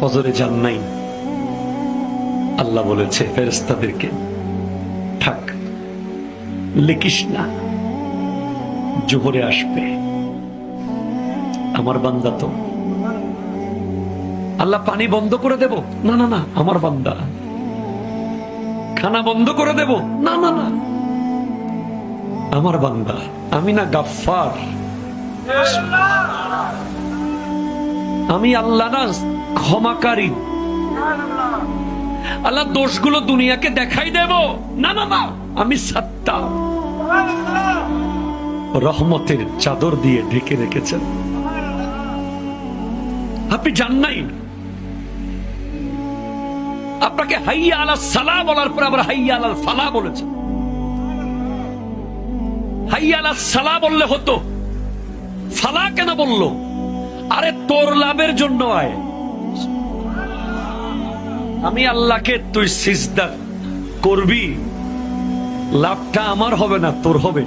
ফজরে যান নাই, আল্লাহ বলেছে ফেরেশতাদেরকে, থাক, লিখিস না, জোহরে আসবে। আমার বান্দা তো। আল্লাহ পানি বন্ধ করে দেব? না না না, আমার বান্দা। খানা বন্ধ করে দেব? না না না, আমার বান্দা। আমি না গাফফার? আমি আল্লাহ না ক্ষমাকারী? আল্লাহ দোষগুলো দুনিয়াকে দেখাই দেব? না না না, আমি সাত্তার। রহমতের চাদর দিয়ে ঢেকে রেখেছেন। আপনি জান নাই? আপনাকে হাইয়া আলা সালাহ বলার পর আবার হাইয়া আলাল ফালাহ বলেছেন। হাইয়া আলা সালাহ বললে হতো, ফালাহ কেন বললো? আরে তোর লাভের জন্য আয়। আমি আল্লাহকে তুই সিজদা করবি, লাভটা আমার হবে না, তোর হবে।